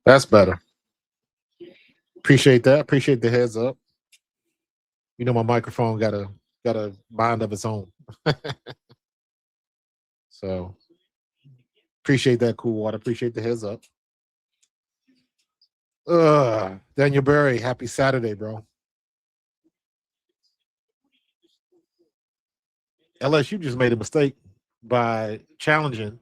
That's better. Appreciate that. Appreciate the heads up. You know, my microphone got a mind of its own. So appreciate that, cool water. Appreciate the heads up. Daniel Berry, happy Saturday, bro. LSU just made a mistake by challenging.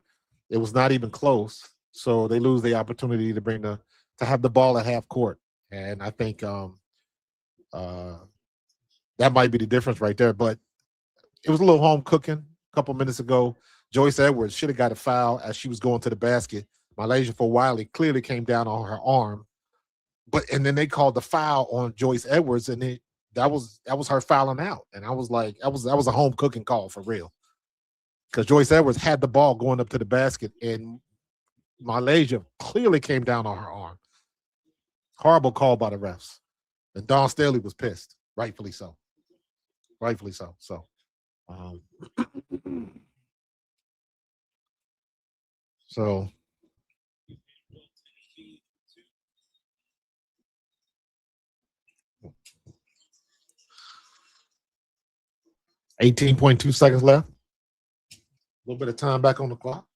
It was not even close, so they lose the opportunity to have the ball at half court, and I think uh, that might be the difference right there. But it was a little home cooking a couple minutes ago. Joyce Edwards should have got a foul as she was going to the basket. Malaysia for Wiley clearly came down on her arm, and then they called the foul on Joyce Edwards, and that was her fouling out, and I was like, that was a home cooking call for real, because Joyce Edwards had the ball going up to the basket, and Malaysia clearly came down on her arm. Horrible call by the refs, and Don Staley was pissed, rightfully so, rightfully so. So, um, so 18.2 seconds left. A little bit of time back on the clock.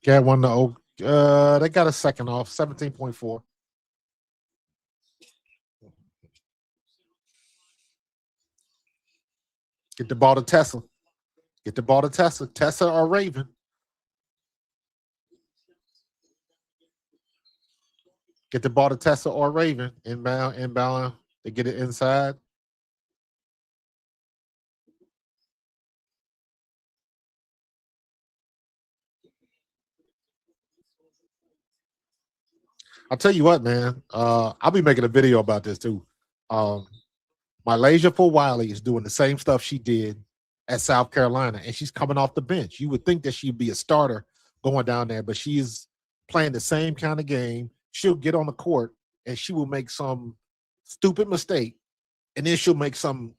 Cat won they got a second off, 17.4. Get the ball to Tessa. Get the ball to Tessa. Tessa or Raven. Get the ball to Tessa or Raven. Inbound. They get it inside. I'll tell you what, man. I'll be making a video about this too. Malaysia for Wiley is doing the same stuff she did at South Carolina, and she's coming off the bench. You would think that she'd be a starter going down there, but she's playing the same kind of game. She'll get on the court and she will make some stupid mistake, and then she'll make some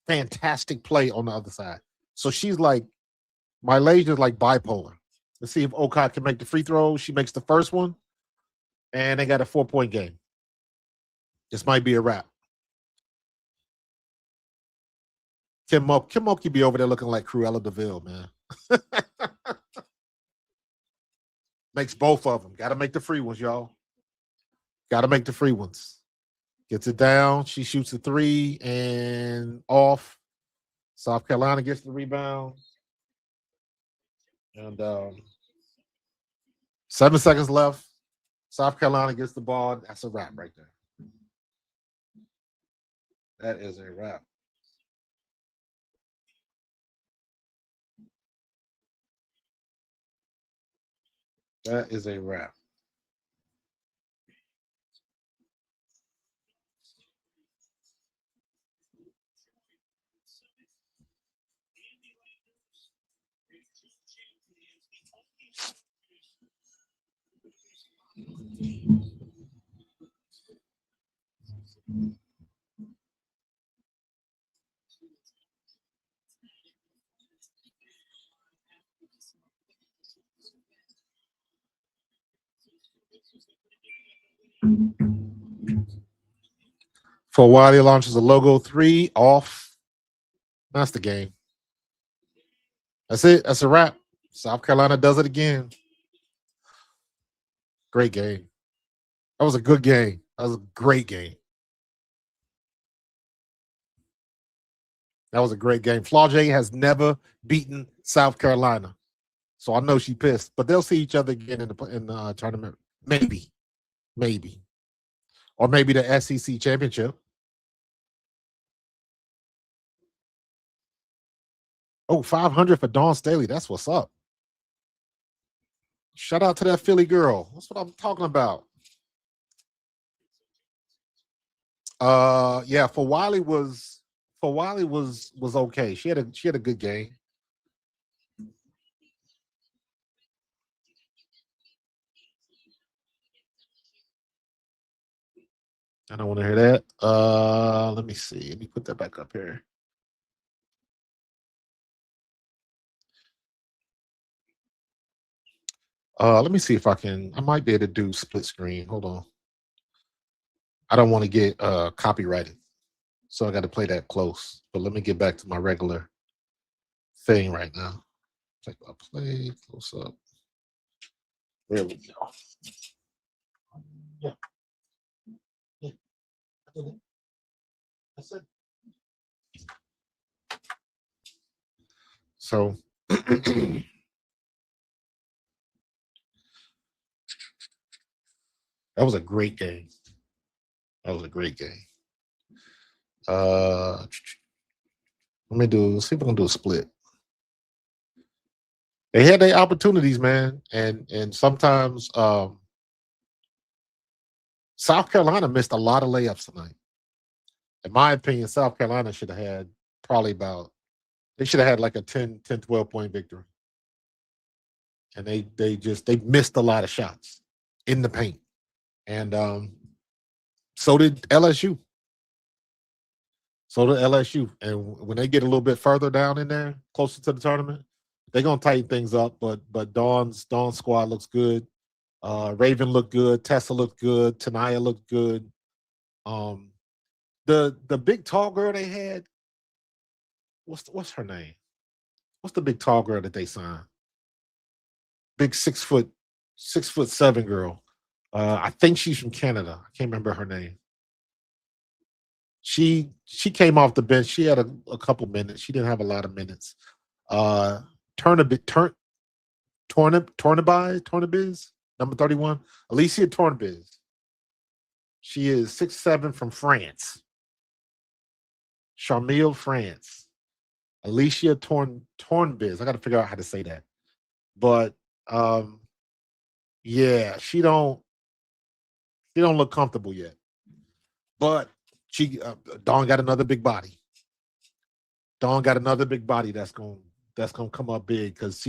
fantastic play on the other side. So she's like, Malaysia's like bipolar. Let's see if Okot can make the free throw. She makes the first one, and they got a 4-point game. This might be a wrap. Kim Mulkey be over there looking like Cruella DeVille, man. Makes both of them. Got to make the free ones, y'all. Got to make the free ones. Gets it down. She shoots a 3 and off. South Carolina gets the rebound. And 7 seconds left. South Carolina gets the ball. That's a wrap right there. That is a wrap. That is a wrap. For a while, he launches a logo 3 off. That's the game. That's it. That's a wrap. South Carolina does it again. Great game. That was a good game. That was a great game. That was a great game. Flau'jae has never beaten South Carolina, so I know she pissed. But they'll see each other again in the tournament. Maybe, or maybe the SEC championship. Oh, 500 for Dawn Staley. That's what's up. Shout out to that Philly girl. That's what I'm talking about. Yeah, for Wiley was okay. She had a good game. I don't want to hear that. Let me see. Let me put that back up here. Let me see if I might be able to do split screen. Hold on. I don't want to get copyrighted. So I got to play that close. But let me get back to my regular thing right now. Check my play, close up. There we go. Yeah. Yeah. I did it. That's it. So that was a great game. That was a great game. Let me see if I can do a split. They had their opportunities, man, and sometimes South Carolina missed a lot of layups tonight. In my opinion, South Carolina should have had probably about they should have had like a 12 point victory. And they missed a lot of shots in the paint. And so did LSU. So did LSU. And when they get a little bit further down in there, closer to the tournament, they're gonna tighten things up. But Dawn's squad looks good. Raven looked good. Tessa looked good. Tanaya looked good. The big tall girl they had, what's her name? What's the big tall girl that they signed? Big 6'7" girl. I think she's from Canada. I can't remember her name. She came off the bench. She had a couple minutes. She didn't have a lot of minutes. Tornabiz, number 31. Alicia Tornabiz. She is 6'7" from France. Charmille, France. Alicia Tornbiz. I got to figure out how to say that. But yeah, she don't look comfortable yet. But Dawn got another big body. Dawn got another big body that's gonna come up big because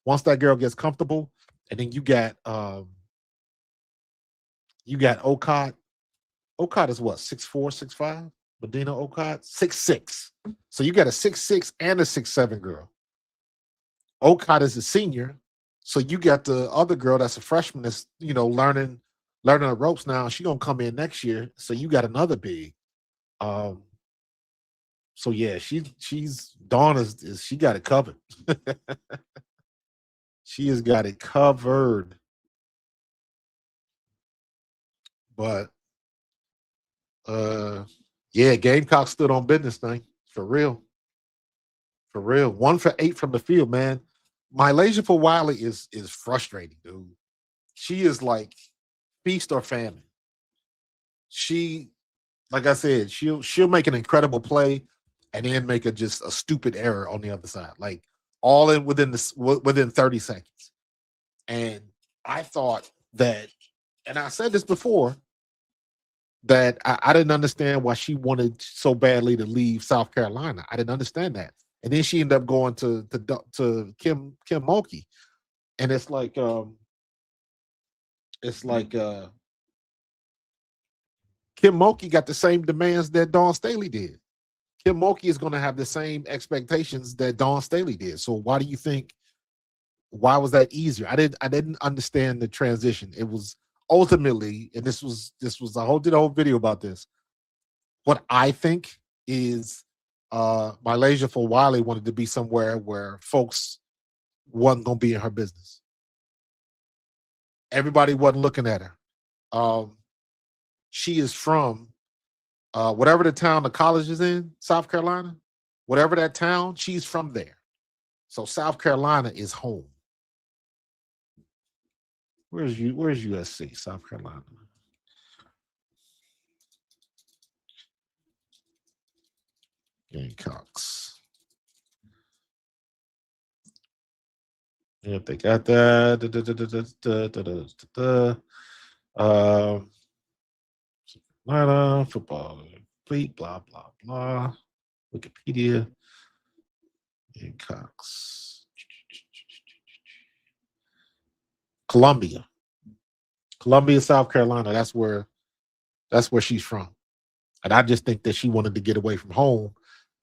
once that girl gets comfortable, and then you got Okot. Okot is what, 6'4", 6'5"? Medina Okot, 6'6". So you got a 6'6" and a 6'7" girl. Okot is a senior, so you got the other girl that's a freshman that's learning the ropes now. She gonna come in next year, so you got another big. So yeah, she's Dawn is she got it covered. She has got it covered. But yeah, Gamecock stood on business thing for real. For real. 1 for 8 from the field, man. My Malaysia for Wiley is frustrating, dude. She is like feast or famine. She, like I said, she'll make an incredible play and then make just a stupid error on the other side, like all within 30 seconds. And I thought that, and I said this before, that I didn't understand why she wanted so badly to leave South Carolina. I didn't understand that. And then she ended up going to Kim Mulkey. And it's like Kim Mulkey got the same demands that Dawn Staley did. Kim Mulkey is going to have the same expectations that Dawn Staley did. So why was that easier? I didn't understand the transition. It was ultimately, and this was did a whole video about this. What I think is Malaysia for Wiley wanted to be somewhere where folks wasn't gonna be in her business. Everybody wasn't looking at her. She is from whatever the town the college is in, South Carolina, whatever that town, she's from there. So South Carolina is home. Where's USC? South Carolina. Gamecocks. If they got that. Atlanta football complete. Blah blah blah. Wikipedia. Gamecocks. Columbia, South Carolina. That's where That's where she's from. And I just think that she wanted to get away from home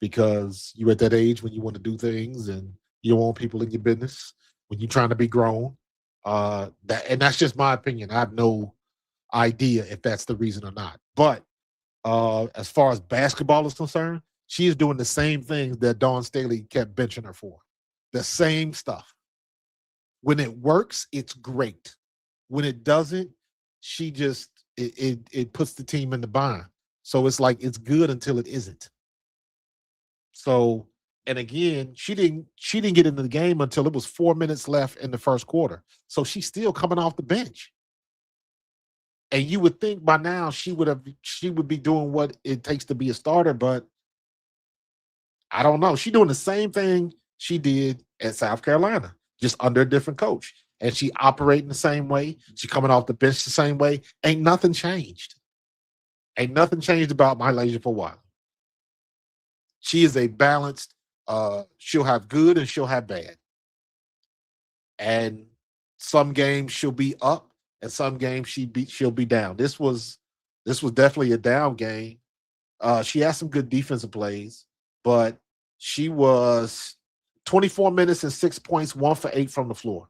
because you're at that age when you want to do things and you don't want people in your business when you're trying to be grown. That's just my opinion. I have no idea if that's the reason or not. But as far as basketball is concerned, she is doing the same things that Dawn Staley kept benching her for. The same stuff. When it works, it's great. When it doesn't, she just it puts the team in the bind. So it's like it's good until it isn't. So, and again, she didn't get into the game until it was 4 minutes left in the first quarter. So she's still coming off the bench. And you would think by now she would be doing what it takes to be a starter, but I don't know. She's doing the same thing she did at South Carolina, just under a different coach. And she operating the same way. She coming off the bench the same way. Ain't nothing changed. Ain't nothing changed about Mylasia for a while. She is a balanced, she'll have good and she'll have bad. And some games she'll be up and some games she'll be down. This was definitely a down game. She had some good defensive plays, but she was 24 minutes and 6 points, 1 for 8 from the floor,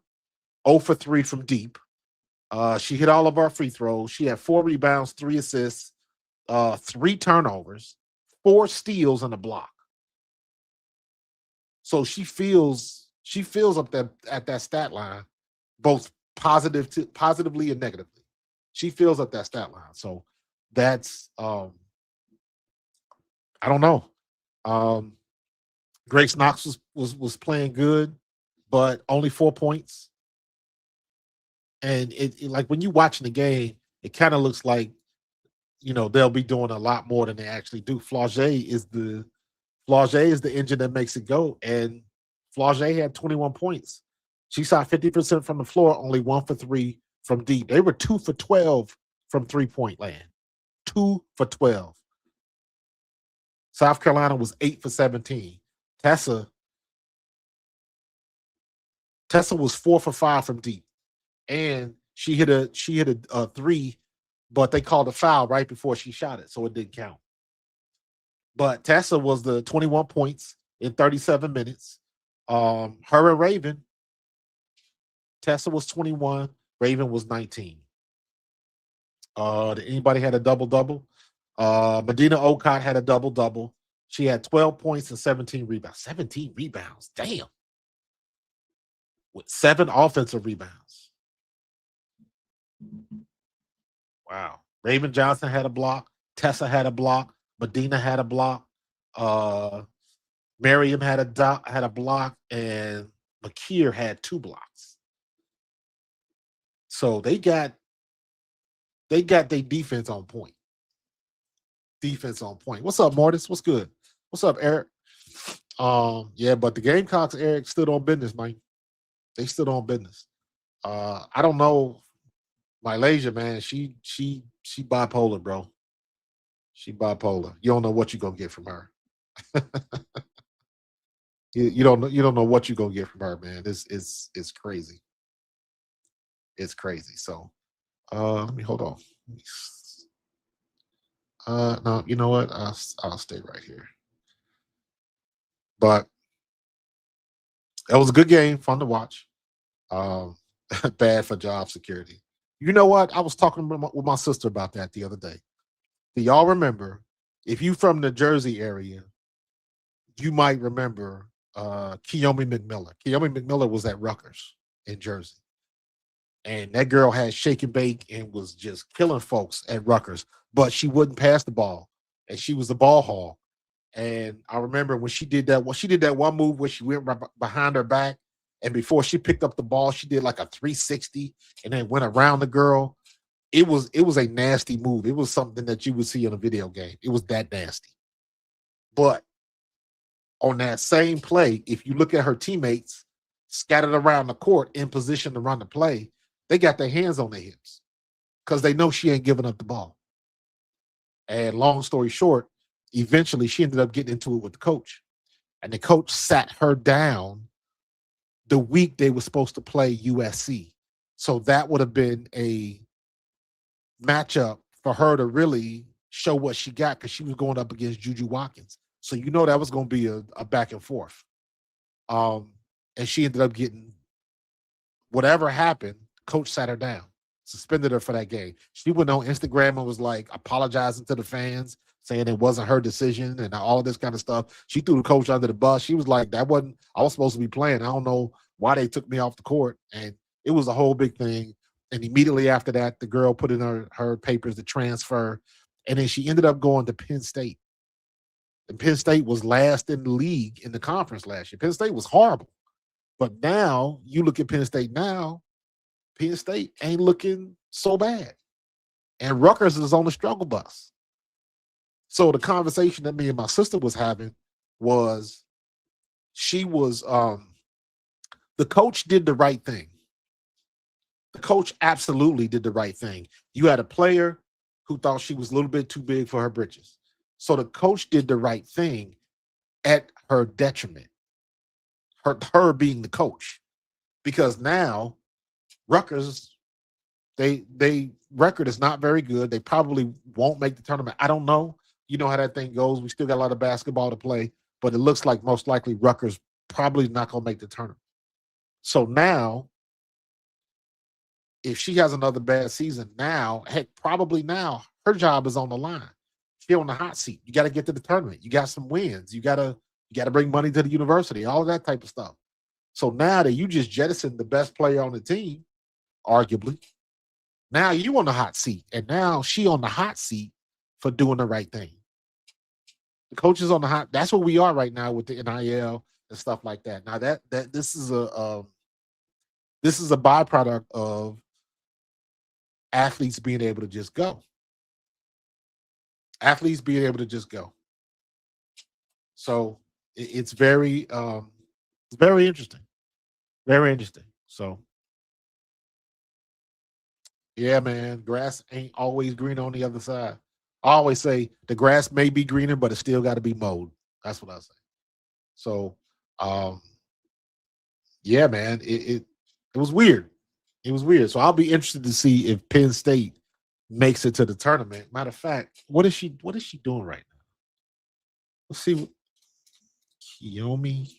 0 for 3 from deep. She hit all of our free throws. She had 4 rebounds, 3 assists, 3 turnovers, 4 steals, and a block. So she feels up there at that stat line, both positively and negatively. She fills up that stat line. So that's I don't know. Grace Knox was playing good, but only 4 points. And it like when you watching the game, it kind of looks like they'll be doing a lot more than they actually do. Flau'jae is the engine that makes it go, and Flau'jae had 21 points. She shot 50% from the floor, only 1 for 3 from deep. They were 2 for 12 from 3-point land. 2 for 12. South Carolina was 8 for 17. Tessa was 4 for 5 from deep, and she hit a 3, but they called a foul right before she shot it, so it didn't count. But Tessa was the 21 points in 37 minutes. Her and Raven, Tessa was 21, Raven was 19. Did anybody had a double-double? Medina Okot had a double-double. She had 12 points and 17 rebounds. 17 rebounds, damn. With 7 offensive rebounds. Wow. Raven Johnson had a block. Tessa had a block. Medina had a block. Miriam had a block, and Makir had 2 blocks. So they got their defense on point. Defense on point. What's up, Mortis? What's good? What's up, Eric? Yeah, but the Gamecocks, Eric, stood on business, man. They stood on business. I don't know. Mylasia, man, she bipolar, bro. She bipolar. You don't know what you're gonna get from her. you don't know what you're gonna get from her, man. It's crazy. It's crazy. So let me hold on. No, you know what? I'll stay right here. But it was a good game, fun to watch. Bad for job security. You know what? I was talking with my sister about that the other day. Do y'all remember? If you from the Jersey area, you might remember Kiyomi McMillan. Kiyomi McMillan was at Rutgers in Jersey. And that girl had shake and bake and was just killing folks at Rutgers, but she wouldn't pass the ball, and she was the ball hog. And I remember when she did that one move where she went right behind her back, and before she picked up the ball, she did like a 360 and then went around the girl. It was a nasty move. It was something that you would see in a video game. It was that nasty. But on that same play, if you look at her teammates scattered around the court in position to run the play, they got their hands on their hips because they know she ain't giving up the ball. And long story short, eventually she ended up getting into it with the coach. And the coach sat her down the week they were supposed to play USC. So that would have been a matchup for her to really show what she got because she was going up against Juju Watkins. So that was going to be a back and forth. And she ended up getting whatever happened. Coach sat her down, suspended her for that game. She went on Instagram and was like apologizing to the fans, saying it wasn't her decision and all of this kind of stuff. She threw the coach under the bus. She was like, I was supposed to be playing. I don't know why they took me off the court. And it was a whole big thing. And immediately after that, the girl put in her papers to transfer. And then she ended up going to Penn State. And Penn State was last in the league in the conference last year. Penn State was horrible. But now you look at Penn State now, Penn State ain't looking so bad. And Rutgers is on the struggle bus. So the conversation that me and my sister was having was the coach did the right thing. The coach absolutely did the right thing. You had a player who thought she was a little bit too big for her britches. So the coach did the right thing at her detriment. Her being the coach. Because now Rutgers, they record is not very good. They probably won't make the tournament. I don't know. You know how that thing goes. We still got a lot of basketball to play, but it looks like most likely Rutgers probably not going to make the tournament. So now, if she has another bad season now, probably now her job is on the line. She's on the hot seat. You got to get to the tournament. You got some wins. You got to bring money to the university, all of that type of stuff. So now that you just jettisoned the best player on the team, arguably, now you on the hot seat, and now she on the hot seat for doing the right thing. The coach is on the hot. That's what we are right now with the NIL and stuff like that. Now that this is a byproduct of athletes being able to just go. Athletes being able to just go. So it's very interesting. Very interesting. So yeah, man, grass ain't always green on the other side. I always say the grass may be greener, but it still got to be mowed. That's what I say. So, yeah, man, it was weird. It was weird. So I'll be interested to see if Penn State makes it to the tournament. Matter of fact, what is she doing right now? Let's see. Kiyomi.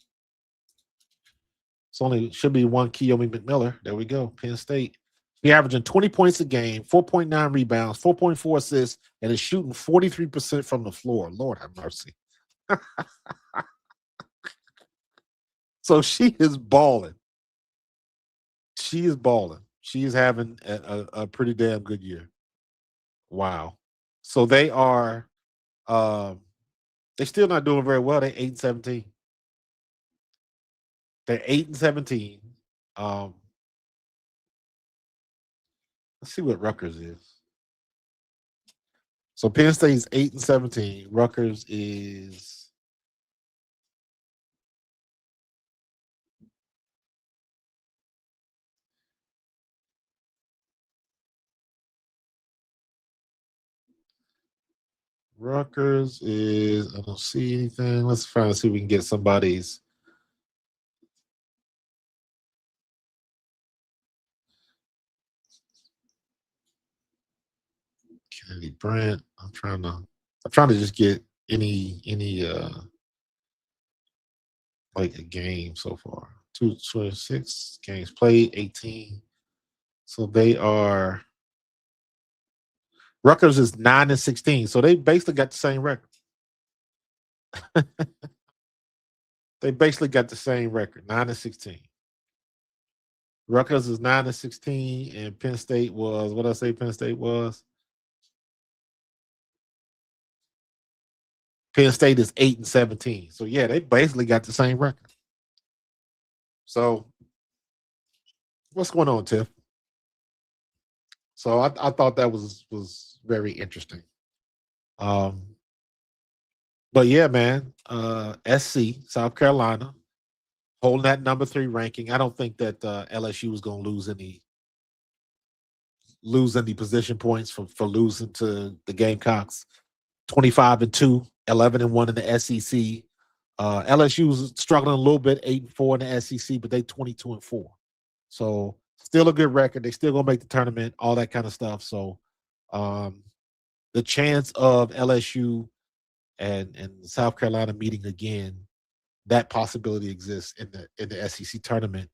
Should be one Kiyomi McMiller. There we go. Penn State. She's averaging 20 points a game, 4.9 rebounds, 4.4 assists, and is shooting 43% from the floor. Lord have mercy. So she is balling. She is balling. She is having a pretty damn good year. Wow. So they are they're still not doing very well. They're 8-17. They're 8-17. Let's see what Rutgers is. So Penn State's 8-17. Rutgers is I don't see anything. Let's try to see if we can get somebody's. Kennedy Brent. I'm trying to just get any like a game so far. 226 games played, 18. So they are Rutgers is 9-16. So they basically got the same record. They basically got the same record, 9-16. Rutgers is 9-16, and Penn State was what I say. Penn State was. Penn State is 8-17. So yeah, they basically got the same record. So what's going on, Tiff? So I thought that was very interesting. But yeah, man, SC, South Carolina, holding that number 3 ranking. I don't think that LSU is going to lose any position points for losing to the Gamecocks. 25-2, 11-1 in the SEC. LSU was struggling a little bit, 8-4 in the SEC, but they 22-4. So still a good record. They still gonna make the tournament, all that kind of stuff. So the chance of LSU and South Carolina meeting again, that possibility exists in the SEC tournament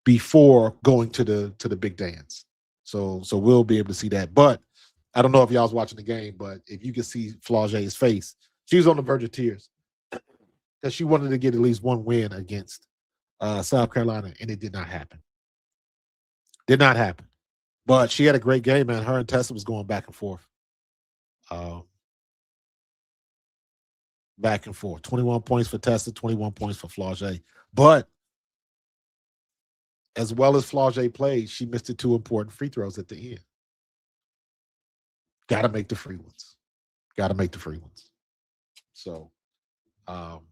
before going to the big dance. So we'll be able to see that. But I don't know if y'all was watching the game, but if you could see Flage's face, she was on the verge of tears because she wanted to get at least one win against South Carolina, and it did not happen. Did not happen. But she had a great game, man. Her and Tessa was going back and forth. Uh, Back and forth. 21 points for Tessa, 21 points for Flage. But as well as Flage played, she missed the two important free throws at the end. Got to make the free ones. Got to make the free ones. So um,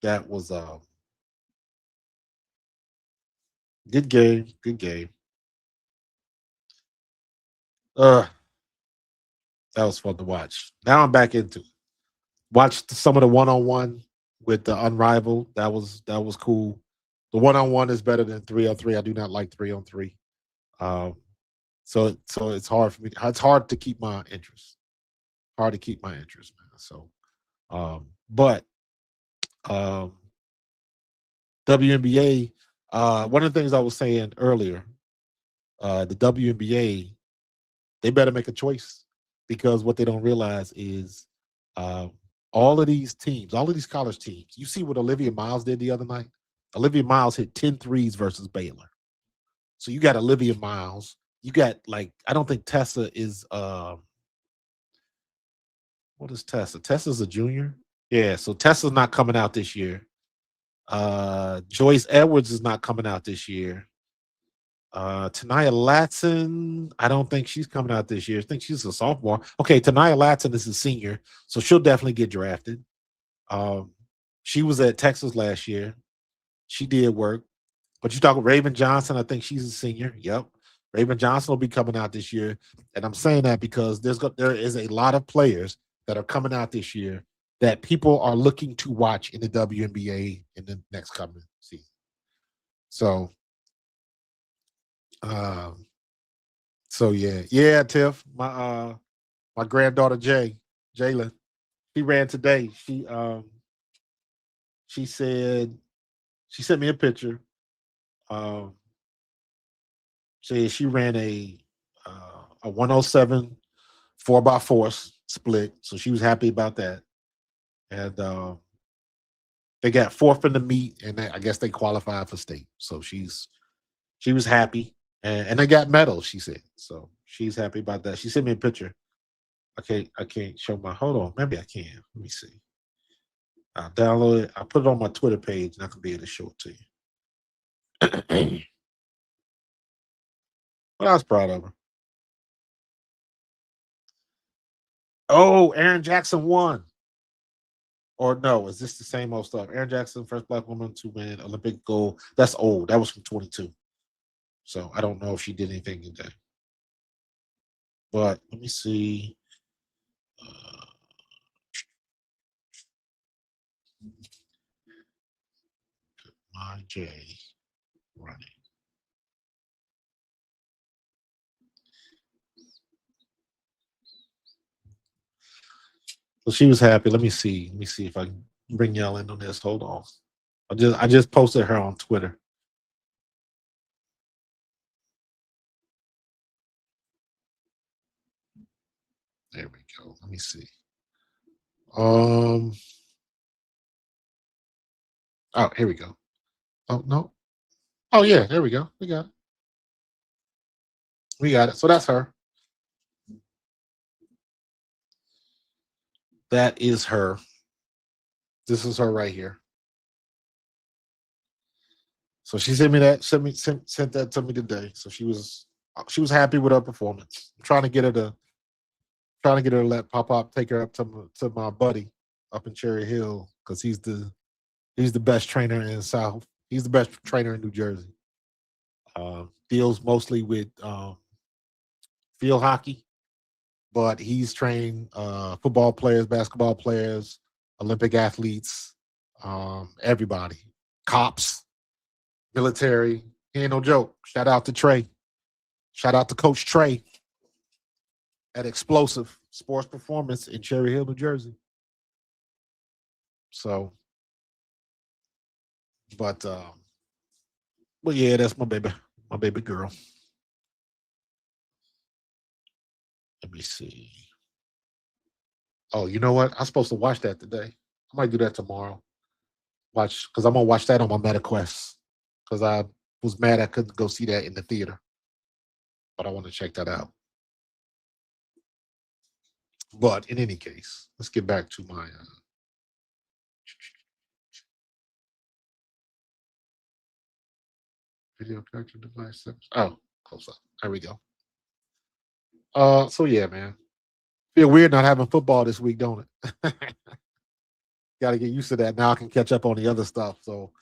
that was a good game. Good game. That was fun to watch. Now I'm back into it. Watched some of the one-on-one with the Unrivaled. That was cool. The one-on-one is better than 3-on-3. I do not like 3-on-3. So it's hard for me. It's hard to keep my interest. Hard to keep my interest, man. So, but WNBA. One of the things I was saying earlier, the WNBA, they better make a choice because what they don't realize is all of these teams, all of these college teams. You see what Olivia Miles did the other night? Olivia Miles hit 10 threes versus Baylor. So you got Olivia Miles. You got I don't think Tessa is what is Tessa? Tessa's a junior. Yeah, so Tessa's not coming out this year. Joyce Edwards is not coming out this year. Tanaya Latson, I don't think she's coming out this year. I think she's a sophomore. Okay, Tanaya Latson is a senior, so she'll definitely get drafted. She was at Texas last year. She did work. But you talk about Raven Johnson, I think she's a senior. Yep. Raven Johnson will be coming out this year. And I'm saying that because there is a lot of players that are coming out this year that people are looking to watch in the WNBA in the next coming season. So yeah, Tiff, my granddaughter Jalen, she ran today. She said she sent me a picture. Said she ran a 107 4x4 split, so she was happy about that. And they got fourth in the meet, and I guess they qualified for state. So she was happy, and they got medals. She said so. She's happy about that. She sent me a picture. I can't show my. Hold on, maybe I can. Let me see. I'll download it. I'll put it on my Twitter page, and I can be able to show it to you. Well, I was proud of her. Oh, Aaron Jackson won. Or no, is this the same old stuff? Aaron Jackson, first black woman to win Olympic gold. That's old. That was from 22. So I don't know if she did anything today. But let me see. My J running. So she was happy. Let me see. Let me see if I can bring y'all in on this. Hold on. I just posted her on Twitter. There we go. Let me see. Oh, here we go. Oh no. Oh yeah, there we go. We got it. We got it. So that's her. That is her. This is her right here. So she sent me that, sent that to me today. So she was happy with her performance. I'm trying to get her to let Pop take her up to my buddy up in Cherry Hill because he's the best trainer in South. He's the best trainer in New Jersey. Deals mostly with field hockey, but he's trained football players, basketball players, Olympic athletes, everybody, cops, military. He ain't no joke. Shout out to Trey. Shout out to Coach Trey. at Explosive Sports Performance in Cherry Hill, New Jersey. So, but yeah, that's my baby girl. Let me see. Oh, you know what? I'm supposed to watch that today. I might do that tomorrow. Watch because I'm gonna watch that on my MetaQuest because I was mad I couldn't go see that in the theater, but I want to check that out. But in any case, let's get back to my video character device. Oh, close up. There we go. So yeah, man. Feel weird not having football this week, don't it? Got to get used to that. Now I can catch up on the other stuff. So,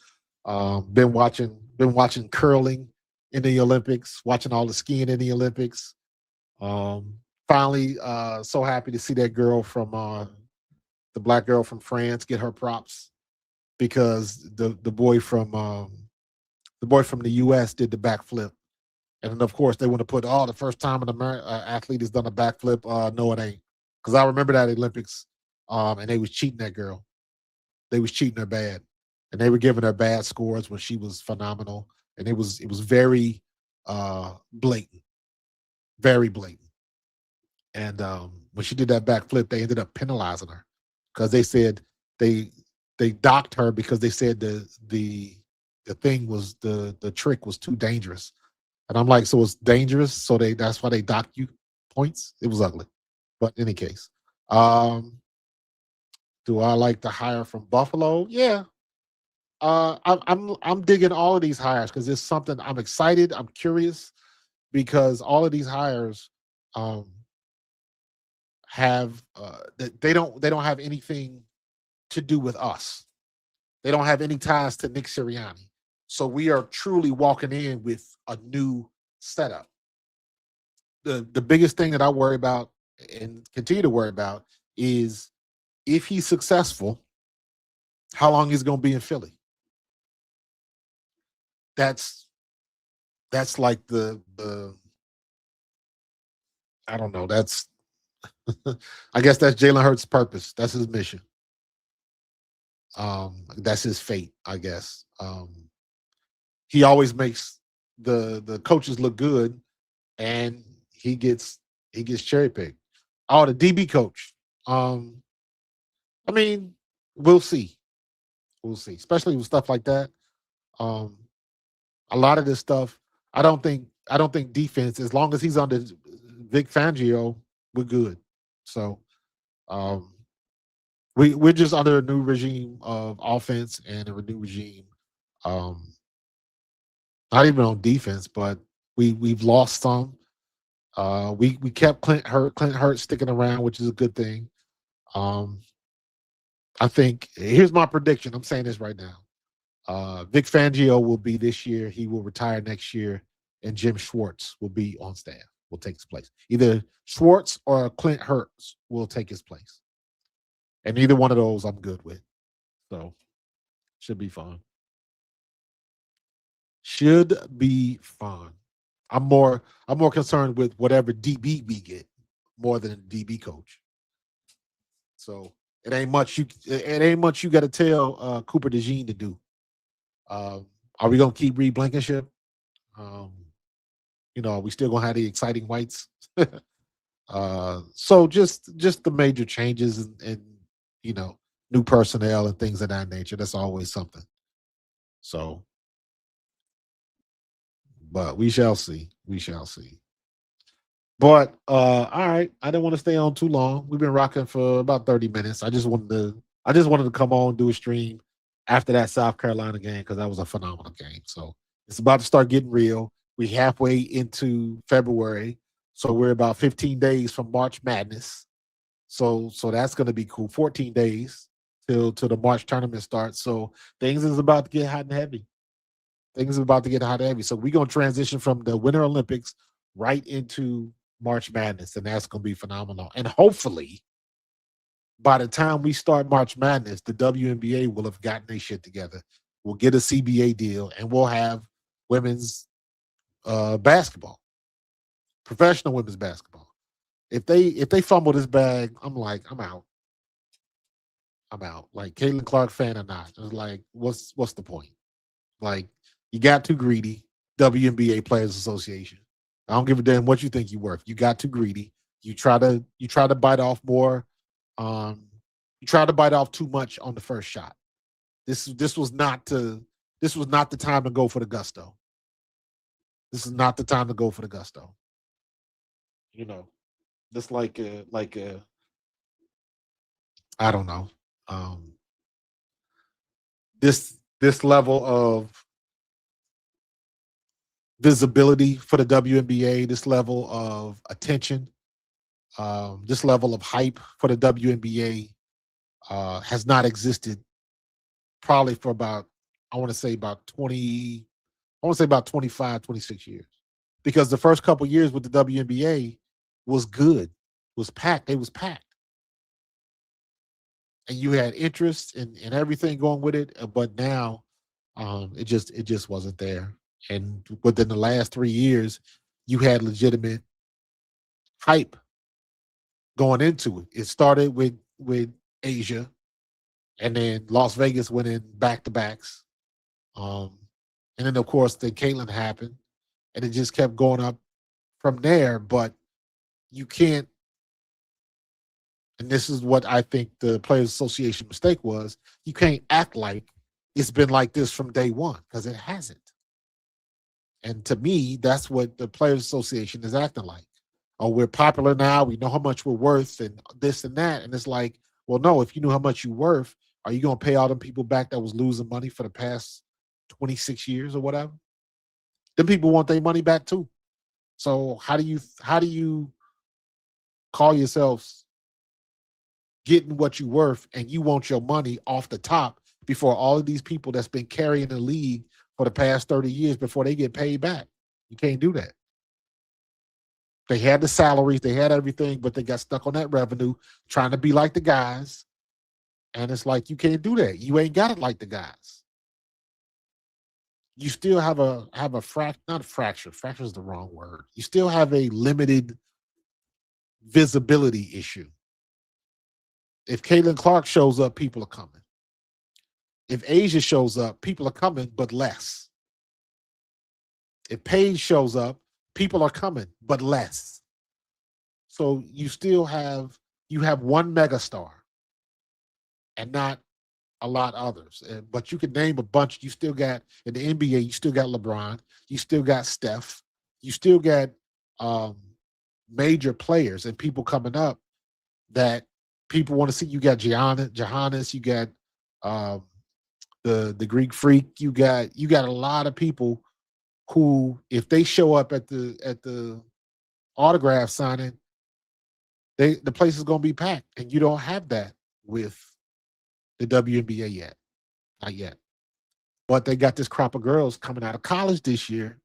been watching curling in the Olympics, watching all the skiing in the Olympics. Um, Finally, so happy to see that girl from the black girl from France get her props because the boy from the U.S. did the backflip, and then of course they want to put the first time an American athlete has done a backflip. No, it ain't because I remember that Olympics, and they was cheating that girl. They was cheating her bad, and they were giving her bad scores when she was phenomenal, and it was very blatant, very blatant. And when she did that backflip, they ended up penalizing her because they said they they docked her because they said the thing was the trick was too dangerous. And I'm like, so it's dangerous, so that's why they docked you points. It was ugly, but in any case, um, do I like the hire from Buffalo? Yeah, I'm digging all of these hires because it's something I'm excited. I'm curious because all of these hires um, have they don't have anything to do with us. They don't have any ties to Nick Sirianni. So we are truly walking in with a new setup. The biggest thing that I worry about and continue to worry about is if he's successful, how long he's going to be in Philly. That's that's like the I don't know. That's I guess that's Jalen Hurts' purpose. That's his mission. That's his fate, I guess. He always makes the coaches look good, and he gets cherry picked. Oh, the DB coach. Um, I mean, we'll see. We'll see, especially with stuff like that. Um, a lot of this stuff, I don't think defense, as long as he's under Vic Fangio, we're good. So um we're just under a new regime of offense and a new regime. Um, not even on defense, but we've lost some. We kept Clint Hurt sticking around, which is a good thing. Um, I think here's my prediction. I'm saying this right now. Vic Fangio will be this year. He will retire next year, and Jim Schwartz will be on staff. Will take his place. Either Schwartz or Clint Hurts will take his place, and either one of those I'm good with. So should be fun. Should be fun. I'm more concerned with whatever DB we get more than a DB coach. So it ain't much you got to tell Cooper DeJean to do. Are we gonna keep Reed Blankenship? Um, are we still gonna have the exciting whites? So just the major changes and you know new personnel and things of that nature. That's always something. So, but we shall see. We shall see. But all right, I didn't want to stay on too long. We've been rocking for about 30 minutes. I just wanted to come on do a stream after that South Carolina game because that was a phenomenal game. So it's about to start getting real. We halfway into February, so we're about 15 days from March Madness. So that's gonna be cool. 14 days till the March tournament starts. So things is about to get hot and heavy. Things are about to get hot and heavy. So we're gonna transition from the Winter Olympics right into March Madness, and that's gonna be phenomenal. And hopefully, by the time we start March Madness, the WNBA will have gotten their shit together. We'll get a CBA deal, and we'll have women's basketball, professional women's basketball. If they fumble this bag, I'm like, I'm out. I'm out. Like Caitlin Clark fan or not. It's like, what's the point? Like, you got too greedy. WNBA Players Association. I don't give a damn what you think you're worth. You got too greedy. You try to bite off more. Um, you try to bite off too much on the first shot. This was not to this was not the time to go for the gusto. This is not the time to go for the gusto. You know, just I don't know. Um, this level of visibility for the WNBA, this level of attention, this level of hype for the WNBA has not existed probably for about, I want to say about 20, I want to say about 25, 26 years. Because the first couple years with the WNBA was good, was packed. It was packed. And you had interest in everything going with it. But now it just wasn't there. And within the last 3 years, you had legitimate hype going into it. It started with Asia, and then Las Vegas went in back to backs. Um, and then of course the Caitlin happened, and it just kept going up from there. But you can't, and this is what I think the Players Association mistake was. You can't act like it's been like this from day one because it hasn't. And to me, that's what the Players Association is acting like. Oh, we're popular now. We know how much we're worth and this and that. And it's like, well, no, if you knew how much you're worth, are you going to pay all them people back that was losing money for the past 26 years or whatever? Them people want their money back too. So how do you call yourselves getting what you worth and you want your money off the top before all of these people that's been carrying the league for the past 30 years before they get paid back? You can't do that. They had the salaries, they had everything, but they got stuck on that revenue, trying to be like the guys. And it's like you can't do that. You ain't got it like the guys. You still have a not fracture. Fracture is the wrong word. You still have a limited visibility issue. If Caitlin Clark shows up, people are coming. If Asia shows up, people are coming, but less. If Paige shows up, people are coming, but less. So you have one megastar and not a lot others. But you can name a bunch. You still got in the NBA, you still got LeBron, you still got Steph, you still got um, major players and people coming up that people want to see. You got Johannes, you got um, the Greek Freak, you got a lot of people who, if they show up at the autograph signing, the place is going to be packed, and you don't have that with the WNBA yet, not yet. But they got this crop of girls coming out of college this year.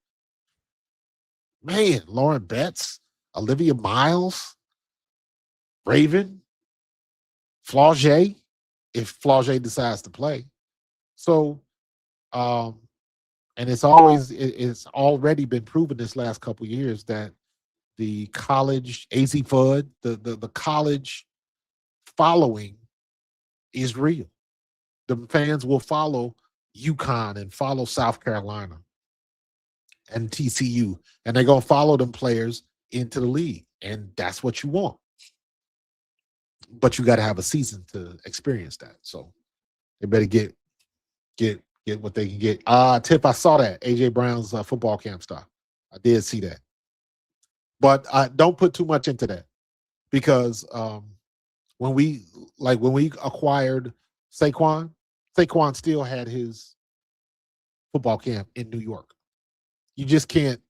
Man, Lauren Betts, Olivia Miles, Raven, Flau'jae, if Flau'jae decides to play. So, um, and it's already been proven this last couple of years that the college AZ Fud, the college following is real. The fans will follow UConn and follow South Carolina and TCU, and they're gonna follow them players into the league, and that's what you want. But you got to have a season to experience that. So they better get what they can get. Tip, I saw that AJ Brown's football camp stuff. I did see that, but I don't put too much into that because when we when we acquired Saquon, Saquon still had his football camp in New York. You just can't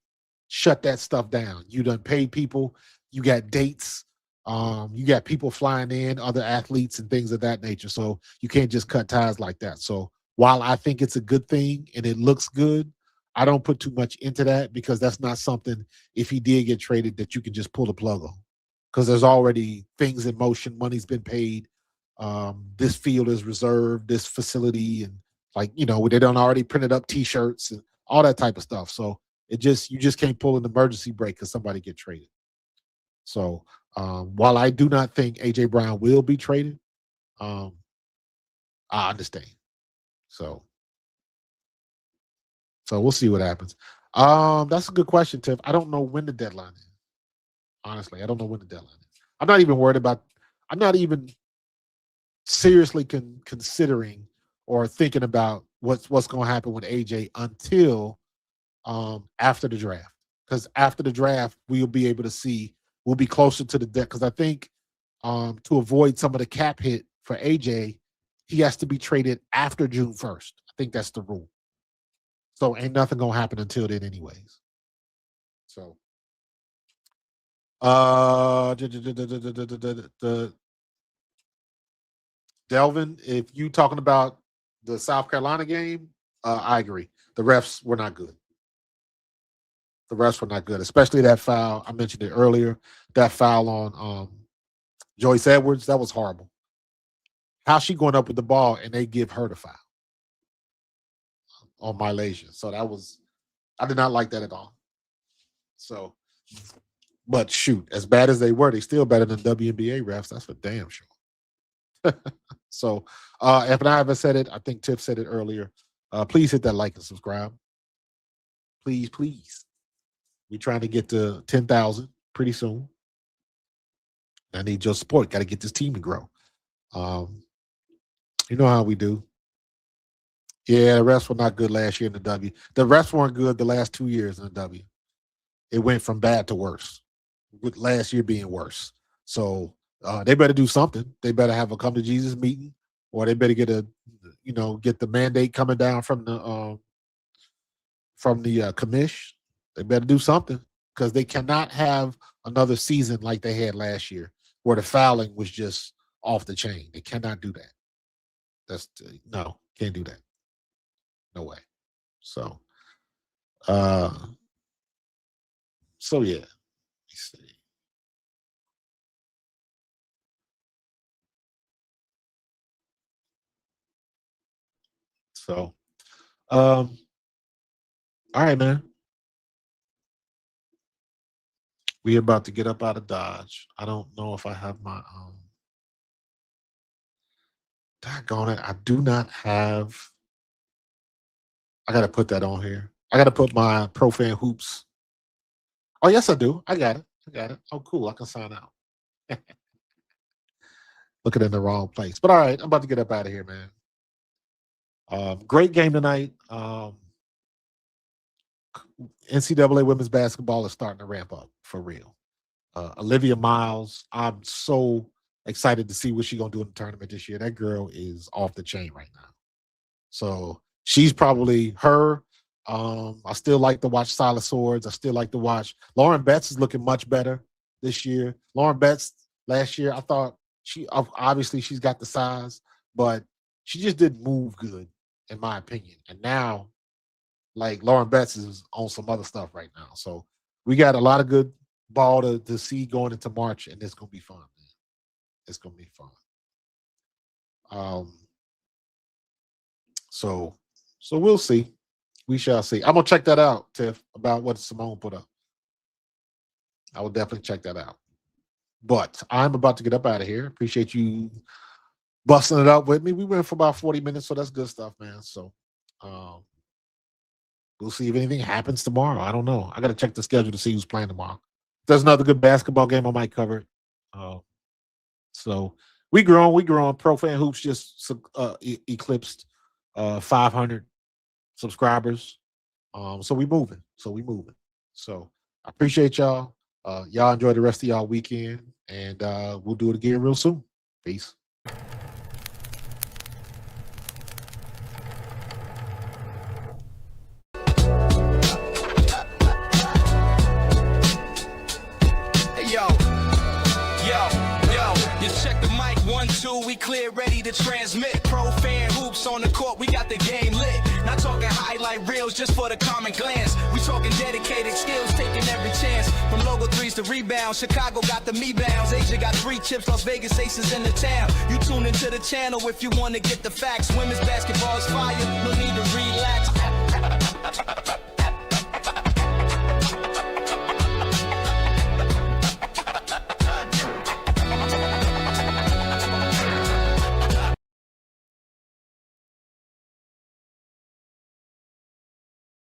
shut that stuff down. You done paid people. You got dates. You got people flying in, other athletes and things of that nature. So you can't just cut ties like that. So while I think it's a good thing and it looks good, I don't put too much into that because that's not something, if he did get traded, that you can just pull the plug on. Because there's already things in motion. Money's been paid. This field is reserved, this facility, and they done already printed up T-shirts and all that type of stuff. So you just can't pull an emergency brake because somebody get traded. So While I do not think AJ Brown will be traded, um, I understand. So, so we'll see what happens. That's a good question, Tiff. I don't know when the deadline is. Honestly, I don't know when the deadline is. I'm not even worried about. I'm not even seriously considering or thinking about what's going to happen with AJ until after the draft. Because after the draft, we'll be able to see. We'll be closer to the debt. Because I think to avoid some of the cap hit for AJ, he has to be traded after June 1st. I think that's the rule. So ain't nothing gonna happen until then, anyways. So the Delvin, if you talking about the South Carolina game, I agree. The refs were not good. The refs were not good, especially that foul. I mentioned it earlier. That foul on Joyce Edwards, that was horrible. How's she going up with the ball and they give her the foul on Malaysia? So I did not like that at all. So, but shoot, as bad as they were, they still better than WNBA refs. That's for damn sure. So, if I haven't said it, I think Tiff said it earlier. Please hit that like and subscribe. Please, please. We're trying to get to 10,000 pretty soon. I need your support. Got to get this team to grow. You know how we do. Yeah, the refs were not good last year in the W. The refs weren't good the last 2 years in the W. It went from bad to worse, with last year being worse. So they better do something. They better have a come to Jesus meeting, or they better get the mandate coming down from the commish. They better do something because they cannot have another season like they had last year, where the fouling was just off the chain. They cannot do that. No, can't do that. No way. So, yeah. Let me see. So, all right, man. We about to get up out of Dodge. I don't know if I have my daggone it. I do not have. I gotta put that on here. I gotta put my Profan Hoops. Oh, yes, I do. I got it. Oh, cool. I can sign out. Looking in the wrong place. But all right, I'm about to get up out of here, man. Great game tonight. NCAA women's basketball is starting to ramp up for real. Olivia Miles, I'm so excited to see what she's gonna do in the tournament this year. That girl is off the chain right now. So she's probably her. I still like to watch Silas Swords. I still like to watch Lauren Betts is looking much better this year. Lauren Betts last year, I thought obviously she's got the size, but she just didn't move good, in my opinion. And now, like Lauren Betts is on some other stuff right now. So we got a lot of good ball to see going into March, and it's gonna be fun, man. It's gonna be fun. So we'll see. We shall see. I'm gonna check that out, Tiff, about what Simone put up. I will definitely check that out. But I'm about to get up out of here. Appreciate you busting it up with me. We went for about 40 minutes, so that's good stuff, man. So we'll see if anything happens tomorrow. I don't know. I got to check the schedule to see who's playing tomorrow. If there's another good basketball game, I might cover it. So we growing. Profan Hoops just eclipsed 500 subscribers. So we moving. So I appreciate y'all. Y'all enjoy the rest of y'all weekend, and we'll do it again real soon. Peace. We clear, ready to transmit. Profan Hoops on the court, we got the game lit. Not talking highlight reels just for the common glance. We talking dedicated skills, taking every chance. From logo threes to rebounds, Chicago got the me-bounds. Asia got 3 chips, Las Vegas Aces in the town. You tune into the channel if you want to get the facts. Women's basketball is fire, no need to relax.